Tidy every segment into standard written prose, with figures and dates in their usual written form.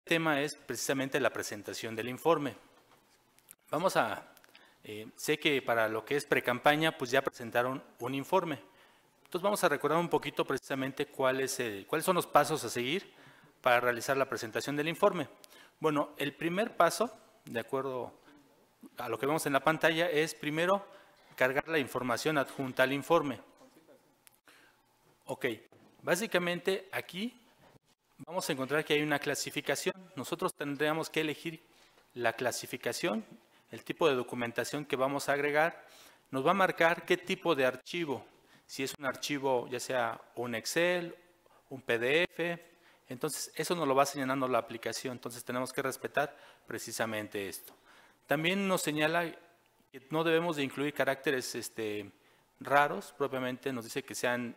tema es precisamente la presentación del informe. Sé que para lo que es precampaña, pues ya presentaron un informe. Entonces vamos a recordar un poquito precisamente cuáles son los pasos a seguir para realizar la presentación del informe. Bueno, el primer paso, de acuerdo a lo que vemos en la pantalla, es primero cargar la información adjunta al informe. Ok, básicamente aquí vamos a encontrar que hay una clasificación. Nosotros tendríamos que elegir la clasificación, el tipo de documentación que vamos a agregar. Nos va a marcar qué tipo de archivo, si es un archivo ya sea un Excel, un PDF, entonces eso nos lo va señalando la aplicación, entonces tenemos que respetar precisamente esto. También nos señala que no debemos de incluir caracteres raros, propiamente nos dice que sean,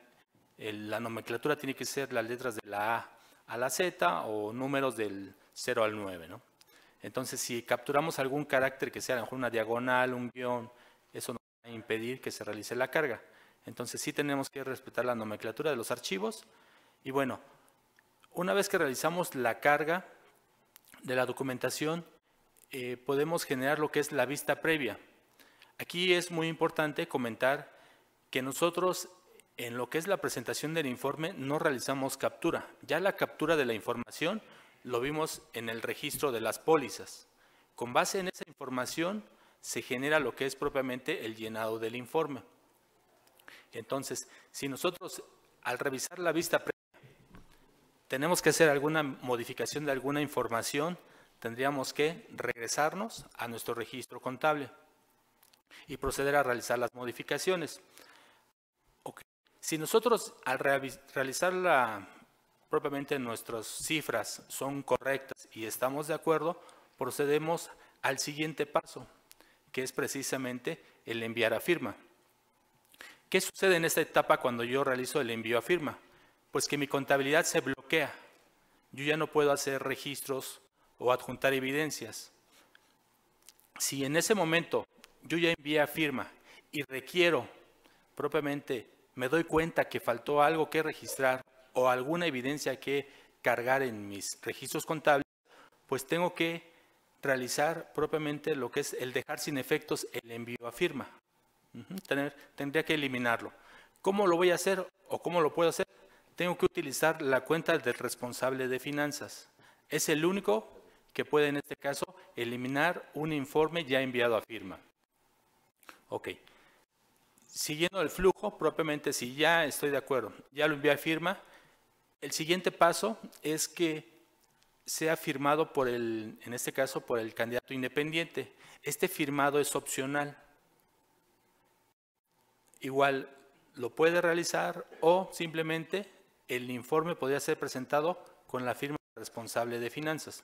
la nomenclatura tiene que ser las letras de la A a la Z o números del 0 al 9, ¿no? Entonces, si capturamos algún carácter que sea a lo mejor una diagonal, un guión, eso nos va a impedir que se realice la carga. Entonces, sí tenemos que respetar la nomenclatura de los archivos. Y bueno, una vez que realizamos la carga de la documentación, podemos generar lo que es la vista previa. Aquí es muy importante comentar que nosotros en lo que es la presentación del informe no realizamos captura. Ya la captura de la información lo vimos en el registro de las pólizas. Con base en esa información se genera lo que es propiamente el llenado del informe. Entonces, si nosotros al revisar la vista previa tenemos que hacer alguna modificación de alguna información, tendríamos que regresarnos a nuestro registro contable y proceder a realizar las modificaciones. Okay. Si nosotros al realizar propiamente nuestras cifras son correctas y estamos de acuerdo, procedemos al siguiente paso, que es precisamente el enviar a firma. ¿Qué sucede en esta etapa cuando yo realizo el envío a firma? Pues que mi contabilidad se bloquea. Yo ya no puedo hacer registros o adjuntar evidencias. Si en ese momento yo ya envié a firma y requiero propiamente, me doy cuenta que faltó algo que registrar o alguna evidencia que cargar en mis registros contables, pues tengo que realizar propiamente lo que es el dejar sin efectos el envío a firma. Tendría que eliminarlo. ¿Cómo lo voy a hacer o cómo lo puedo hacer? Tengo que utilizar la cuenta del responsable de finanzas. Es el único que puede en este caso eliminar un informe ya enviado a firma. Ok. Siguiendo el flujo, propiamente si ya estoy de acuerdo, ya lo envié a firma, el siguiente paso es que sea firmado en este caso, por el candidato independiente. Este firmado es opcional. Igual lo puede realizar o simplemente el informe podría ser presentado con la firma del responsable de finanzas.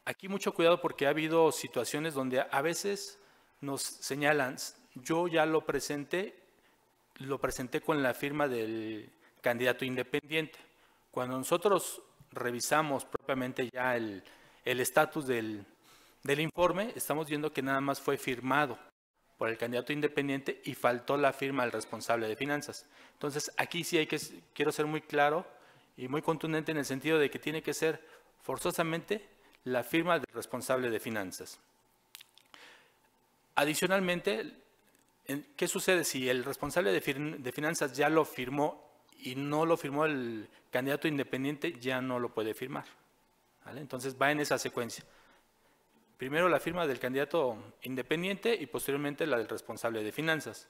Aquí mucho cuidado porque ha habido situaciones donde a veces nos señalan, yo ya lo presenté con la firma del candidato independiente. Cuando nosotros revisamos propiamente ya el estatus del informe, estamos viendo que nada más fue firmado por el candidato independiente y faltó la firma del responsable de finanzas. Entonces, aquí sí quiero ser muy claro y muy contundente en el sentido de que tiene que ser forzosamente la firma del responsable de finanzas. Adicionalmente, ¿qué sucede si el responsable de finanzas ya lo firmó y no lo firmó el candidato independiente? Ya no lo puede firmar, ¿vale? Entonces va en esa secuencia. Primero la firma del candidato independiente y posteriormente la del responsable de finanzas.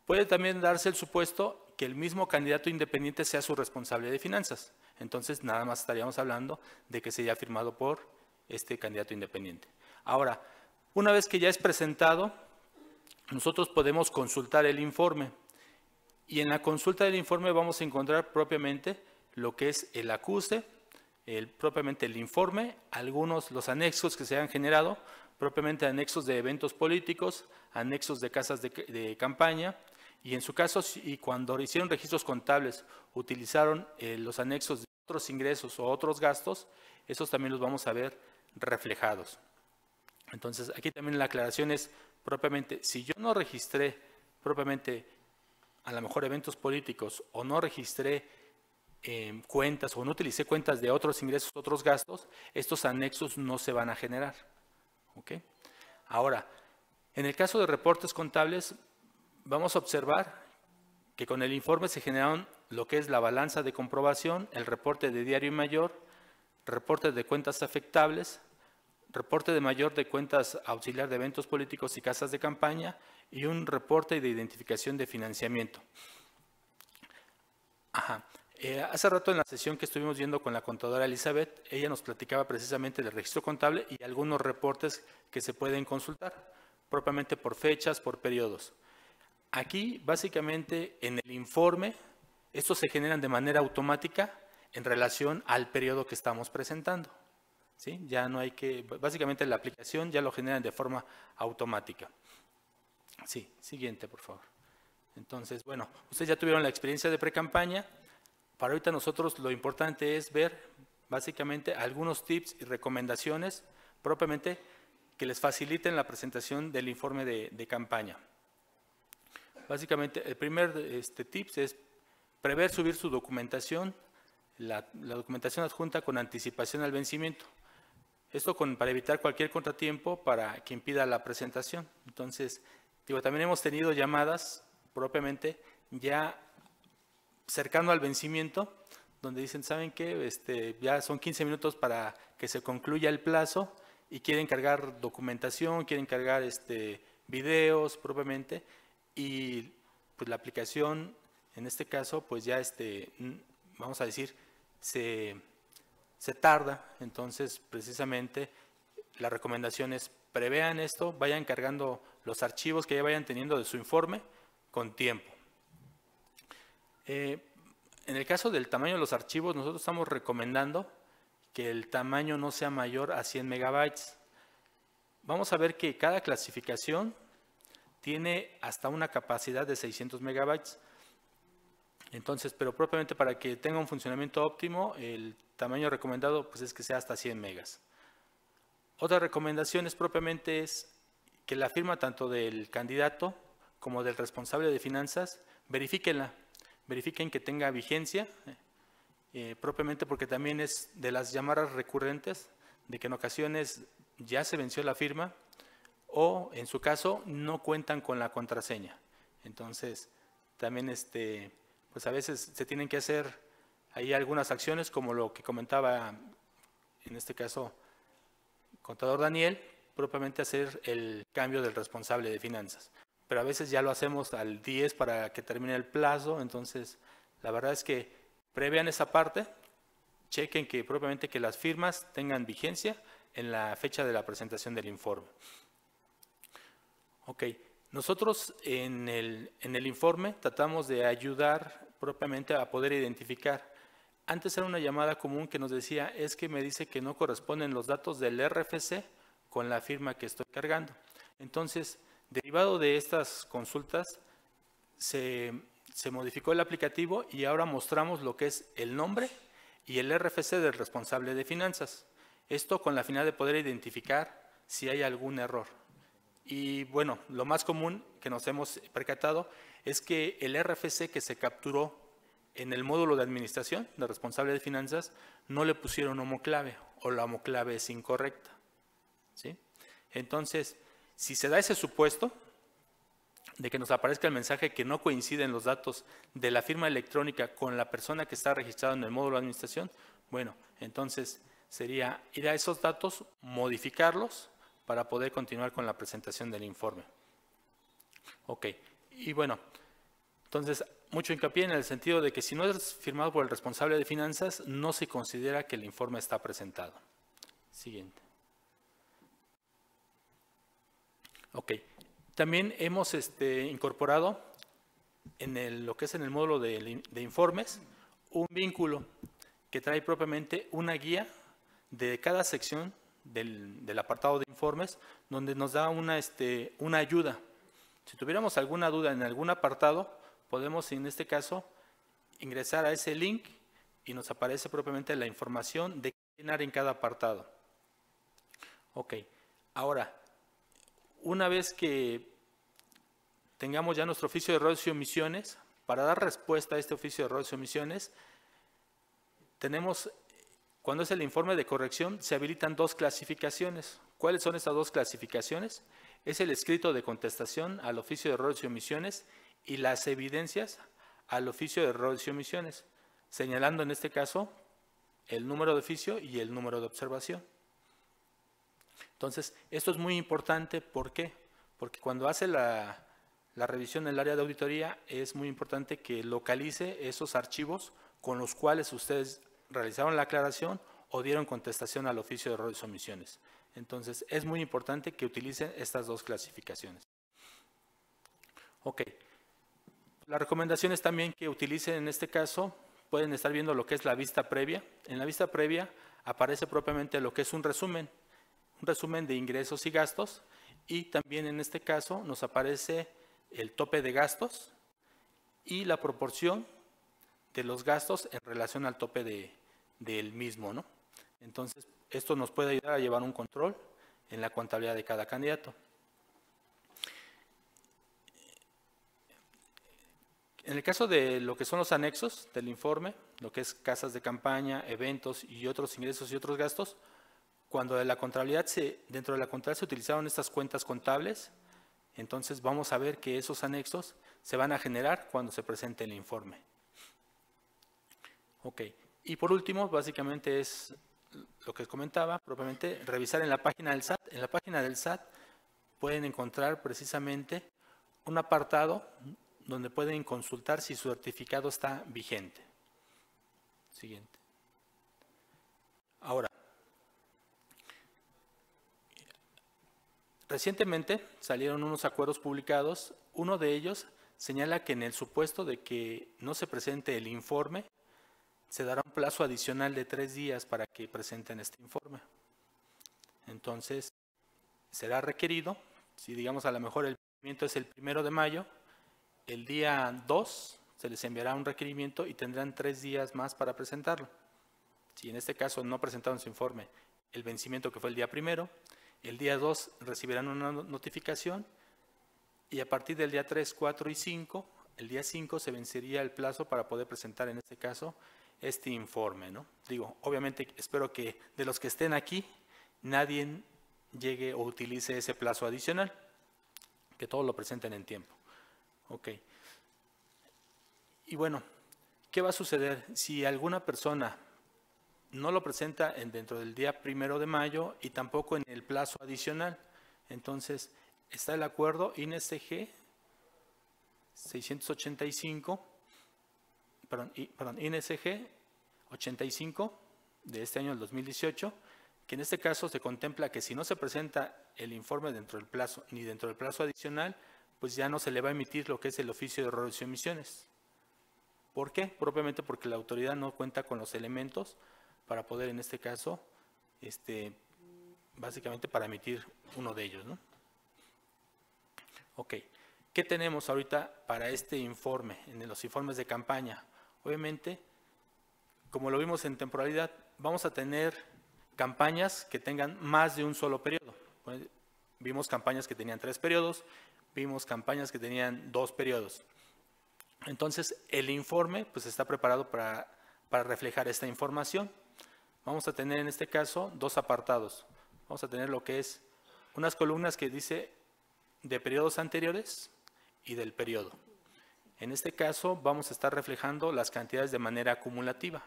Puede también darse el supuesto que el mismo candidato independiente sea su responsable de finanzas. Entonces nada más estaríamos hablando de que se haya firmado por este candidato independiente. Ahora, una vez que ya es presentado, nosotros podemos consultar el informe y en la consulta del informe vamos a encontrar propiamente lo que es el acuse, propiamente el informe, los anexos que se han generado, propiamente anexos de eventos políticos, anexos de casas de campaña y en su caso, y cuando hicieron registros contables, utilizaron los anexos de otros ingresos o otros gastos, esos también los vamos a ver reflejados. Entonces, aquí también la aclaración es propiamente, si yo no registré propiamente a lo mejor eventos políticos o no registré cuentas o no utilicé cuentas de otros ingresos, otros gastos, estos anexos no se van a generar. ¿Ok? Ahora, en el caso de reportes contables, vamos a observar que con el informe se generaron lo que es la balanza de comprobación, el reporte de diario y mayor, reporte de cuentas afectables, reporte de mayor de cuentas auxiliar de eventos políticos y casas de campaña y un reporte de identificación de financiamiento. Ajá. Hace rato en la sesión que estuvimos viendo con la contadora Elizabeth, ella nos platicaba precisamente del registro contable y algunos reportes que se pueden consultar, propiamente por fechas, por periodos. Aquí, básicamente, en el informe, estos se generan de manera automática en relación al periodo que estamos presentando. ¿Sí? Ya no hay que, básicamente la aplicación ya lo generan de forma automática. Sí, siguiente, por favor. Entonces, bueno, ustedes ya tuvieron la experiencia de precampaña. Para ahorita nosotros lo importante es ver básicamente algunos tips y recomendaciones propiamente que les faciliten la presentación del informe de campaña. Básicamente, el primer tips es prever subir su documentación, la documentación adjunta con anticipación al vencimiento. Esto para evitar cualquier contratiempo para que impida la presentación. Entonces, también hemos tenido llamadas propiamente ya cercano al vencimiento, donde dicen, ¿saben qué? Ya son 15 minutos para que se concluya el plazo y quieren cargar documentación, quieren cargar videos propiamente, y pues la aplicación, en este caso, pues ya vamos a decir, se tarda. Entonces, precisamente, la recomendación es prevean esto, vayan cargando los archivos que ya vayan teniendo de su informe con tiempo. En el caso del tamaño de los archivos, nosotros estamos recomendando que el tamaño no sea mayor a 100 megabytes. Vamos a ver que cada clasificación tiene hasta una capacidad de 600 megabytes. Entonces, pero propiamente para que tenga un funcionamiento óptimo, el tamaño recomendado pues es que sea hasta 100 megas. Otra recomendación propiamente es que la firma tanto del candidato como del responsable de finanzas, verifiquen que tenga vigencia, propiamente porque también es de las llamadas recurrentes, de que en ocasiones ya se venció la firma o en su caso no cuentan con la contraseña. Entonces, también pues a veces se tienen que hacer ahí algunas acciones como lo que comentaba en este caso contador Daniel, propiamente hacer el cambio del responsable de finanzas. Pero a veces ya lo hacemos al 10 para que termine el plazo. Entonces, la verdad es que prevean esa parte, chequen que propiamente que las firmas tengan vigencia en la fecha de la presentación del informe. Ok, nosotros en el informe tratamos de ayudar propiamente a poder identificar. Antes era una llamada común que nos decía, es que me dice que no corresponden los datos del RFC con la firma que estoy cargando. Entonces, derivado de estas consultas, se modificó el aplicativo y ahora mostramos lo que es el nombre y el RFC del responsable de finanzas. Esto con la finalidad de poder identificar si hay algún error. Y bueno, lo más común que nos hemos percatado es que el RFC que se capturó en el módulo de administración de responsable de finanzas no le pusieron homoclave o la homoclave es incorrecta. ¿Sí? Entonces, si se da ese supuesto de que nos aparezca el mensaje que no coinciden los datos de la firma electrónica con la persona que está registrada en el módulo de administración, bueno, entonces sería ir a esos datos, modificarlos para poder continuar con la presentación del informe. Ok, y bueno, entonces mucho hincapié en el sentido de que si no es firmado por el responsable de finanzas, no se considera que el informe está presentado. Siguiente. Ok, también hemos incorporado en lo que es en el módulo de informes un vínculo que trae propiamente una guía de cada sección del apartado de informes, donde nos da una ayuda. Si tuviéramos alguna duda en algún apartado, podemos en este caso ingresar a ese link y nos aparece propiamente la información de qué llenar en cada apartado. Ok, ahora, una vez que tengamos ya nuestro oficio de errores y omisiones, para dar respuesta a este oficio de errores y omisiones, tenemos, cuando es el informe de corrección, se habilitan dos clasificaciones. ¿Cuáles son estas dos clasificaciones? Es el escrito de contestación al oficio de errores y omisiones y las evidencias al oficio de errores y omisiones, señalando en este caso el número de oficio y el número de observación. Entonces, esto es muy importante. ¿Por qué? Porque cuando hace la revisión en el área de auditoría, es muy importante que localice esos archivos con los cuales ustedes realizaron la aclaración o dieron contestación al oficio de errores y omisiones. Entonces, es muy importante que utilicen estas dos clasificaciones. Ok. La recomendación es también que utilicen, en este caso, pueden estar viendo lo que es la vista previa. En la vista previa aparece propiamente lo que es un resumen de ingresos y gastos, y también en este caso nos aparece el tope de gastos y la proporción de los gastos en relación al tope del mismo, ¿no? Entonces, esto nos puede ayudar a llevar un control en la contabilidad de cada candidato. En el caso de lo que son los anexos del informe, lo que es casas de campaña, eventos y otros ingresos y otros gastos, cuando dentro de la contabilidad se utilizaron estas cuentas contables, entonces vamos a ver que esos anexos se van a generar cuando se presente el informe. Ok, y por último, básicamente es lo que comentaba, propiamente revisar en la página del SAT. En la página del SAT pueden encontrar precisamente un apartado donde pueden consultar si su certificado está vigente. Siguiente. Ahora, recientemente salieron unos acuerdos publicados. Uno de ellos señala que en el supuesto de que no se presente el informe, se dará un plazo adicional de 3 días para que presenten este informe. Entonces, será requerido, si digamos a lo mejor el requerimiento es el 1 de mayo, el día 2 se les enviará un requerimiento y tendrán 3 días más para presentarlo. Si en este caso no presentaron su informe, el vencimiento que fue el día 1, el día 2 recibirán una notificación y a partir del día 3, 4 y 5, el día 5 se vencería el plazo para poder presentar en este caso este informe, ¿no? Digo, obviamente espero que de los que estén aquí nadie llegue o utilice ese plazo adicional, que todos lo presenten en tiempo. Ok. Y bueno, ¿qué va a suceder si alguna persona no lo presenta dentro del día 1 de mayo y tampoco en el plazo adicional? Entonces, está el acuerdo INSG 685, INSG 85 de este año del 2018, que en este caso se contempla que si no se presenta el informe dentro del plazo ni dentro del plazo adicional, pues ya no se le va a emitir lo que es el oficio de errores y omisiones. ¿Por qué? Propiamente porque la autoridad no cuenta con los elementos para poder, en este caso, básicamente para emitir uno de ellos, ¿no? Ok, ¿qué tenemos ahorita para este informe, en los informes de campaña? Obviamente, como lo vimos en temporalidad, vamos a tener campañas que tengan más de un solo periodo. Vimos campañas que tenían 3 periodos, vimos campañas que tenían 2 periodos. Entonces, el informe pues, está preparado para reflejar esta información. Vamos a tener en este caso 2 apartados. Vamos a tener lo que es unas columnas que dice de periodos anteriores y del periodo. En este caso vamos a estar reflejando las cantidades de manera acumulativa.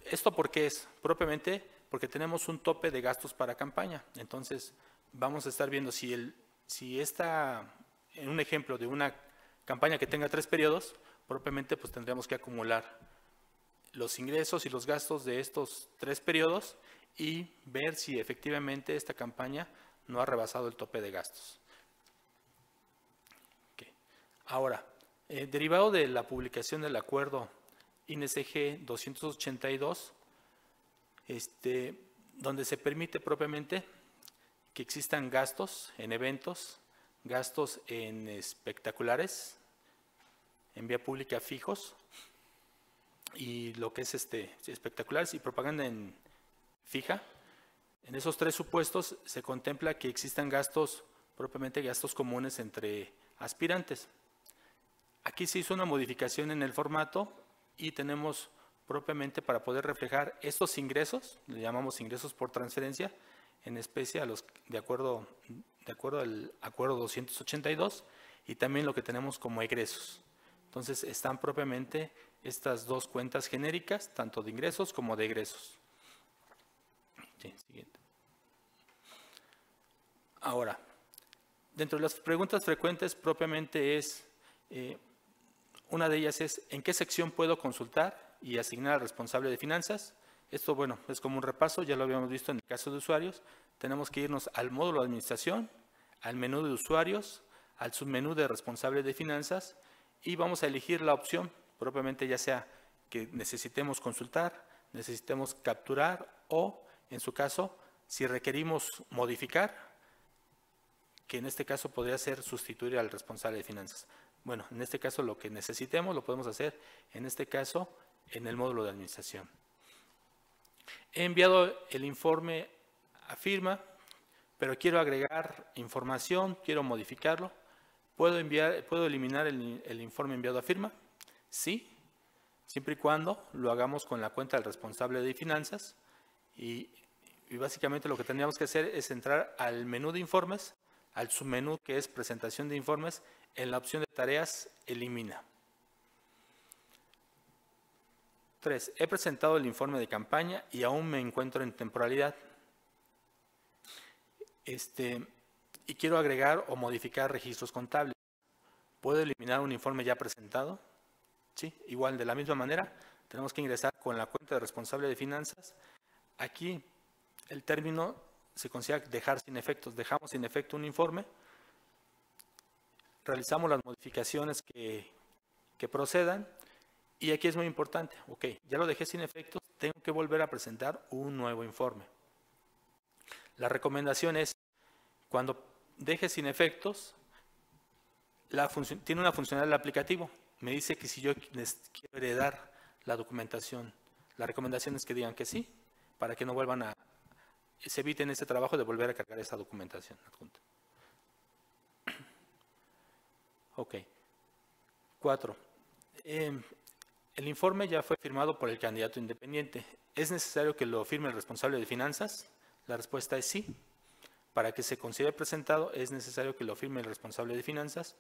¿Esto por qué es? Propiamente porque tenemos un tope de gastos para campaña. Entonces vamos a estar viendo si esta, en un ejemplo de una campaña que tenga 3 periodos, propiamente pues tendríamos que acumular los ingresos y los gastos de estos 3 periodos y ver si efectivamente esta campaña no ha rebasado el tope de gastos. Okay. Ahora, derivado de la publicación del acuerdo INSG 282, donde se permite propiamente que existan gastos en eventos, gastos en espectaculares, en vía pública fijos, y lo que es espectaculares y propaganda en fija. En esos 3 supuestos se contempla que existan gastos, propiamente gastos comunes entre aspirantes. Aquí se hizo una modificación en el formato y tenemos propiamente para poder reflejar estos ingresos, le llamamos ingresos por transferencia, en especie de acuerdo al acuerdo 282, y también lo que tenemos como egresos. Entonces están propiamente estas dos cuentas genéricas, tanto de ingresos como de egresos. Sí, siguiente. Ahora, dentro de las preguntas frecuentes propiamente una de ellas es ¿en qué sección puedo consultar y asignar al responsable de finanzas? Esto, bueno, es como un repaso, ya lo habíamos visto en el caso de usuarios. Tenemos que irnos al módulo de administración, al menú de usuarios, al submenú de responsable de finanzas y vamos a elegir la opción, propiamente ya sea que necesitemos consultar, necesitemos capturar o, en su caso, si requerimos modificar, que en este caso podría ser sustituir al responsable de finanzas. Bueno, en este caso lo que necesitemos lo podemos hacer, en este caso, en el módulo de administración. He enviado el informe a firma, pero quiero agregar información, quiero modificarlo. ¿Puedo eliminar el informe enviado a firma? Sí, siempre y cuando lo hagamos con la cuenta del responsable de finanzas. Y básicamente lo que tendríamos que hacer es entrar al menú de informes, al submenú que es presentación de informes, en la opción de tareas, elimina. 3. He presentado el informe de campaña y aún me encuentro en temporalidad. Y quiero agregar o modificar registros contables. ¿Puedo eliminar un informe ya presentado? Sí, igual de la misma manera, tenemos que ingresar con la cuenta de responsable de finanzas. Aquí el término se considera dejar sin efectos. Dejamos sin efecto un informe, realizamos las modificaciones que procedan y aquí es muy importante. Ok, ya lo dejé sin efectos, tengo que volver a presentar un nuevo informe. La recomendación es, cuando deje sin efectos, tiene una funcionalidad del aplicativo. Me dice que si yo quiero heredar la documentación, la recomendación es que digan que sí, para que no se eviten ese trabajo de volver a cargar esa documentación adjunta. Ok. 4. El informe ya fue firmado por el candidato independiente. ¿Es necesario que lo firme el responsable de finanzas? La respuesta es sí. Para que se considere presentado es necesario que lo firme el responsable de finanzas.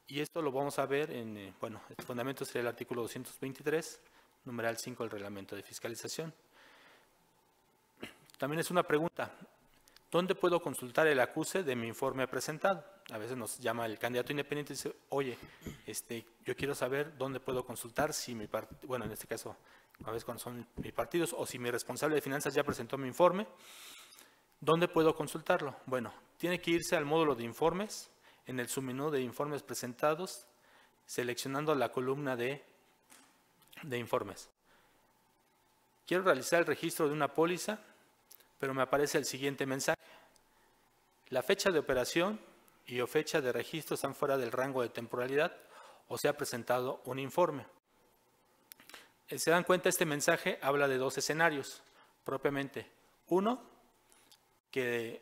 Y esto lo vamos a ver en, el fundamento sería el artículo 223, numeral 5 del reglamento de fiscalización. También es una pregunta, ¿dónde puedo consultar el acuse de mi informe presentado? A veces nos llama el candidato independiente y dice, oye, yo quiero saber dónde puedo consultar si mi partido, bueno, en este caso, a veces cuando son mis partidos, o si mi responsable de finanzas ya presentó mi informe, ¿dónde puedo consultarlo? Bueno, tiene que irse al módulo de informes, en el submenú de informes presentados, seleccionando la columna de informes. Quiero realizar el registro de una póliza, pero me aparece el siguiente mensaje. La fecha de operación y o fecha de registro están fuera del rango de temporalidad o se ha presentado un informe. Se dan cuenta, este mensaje habla de dos escenarios, propiamente. Uno, que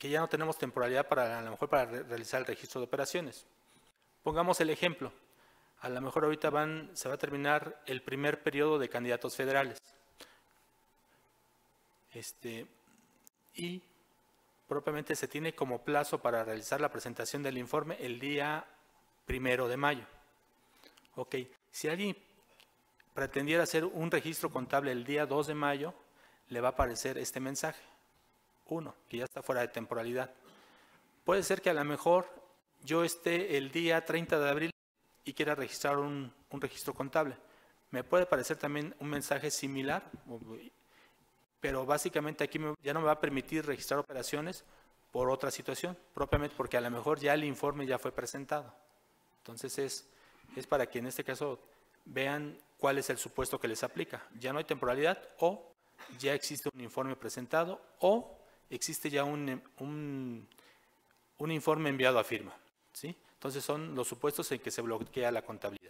ya no tenemos temporalidad a lo mejor para realizar el registro de operaciones. Pongamos el ejemplo. A lo mejor ahorita se va a terminar el primer periodo de candidatos federales. Y propiamente se tiene como plazo para realizar la presentación del informe el día 1 de mayo. Ok, si alguien pretendiera hacer un registro contable el día 2 de mayo, le va a aparecer este mensaje. 1, que ya está fuera de temporalidad. Puede ser que a lo mejor yo esté el día 30 de abril y quiera registrar un registro contable. Me puede aparecer también un mensaje similar, pero básicamente aquí ya no me va a permitir registrar operaciones por otra situación, propiamente porque a lo mejor ya el informe ya fue presentado. Entonces es para que en este caso vean cuál es el supuesto que les aplica. Ya no hay temporalidad o ya existe un informe presentado o existe ya un informe enviado a firma, ¿sí? Entonces son los supuestos en que se bloquea la contabilidad.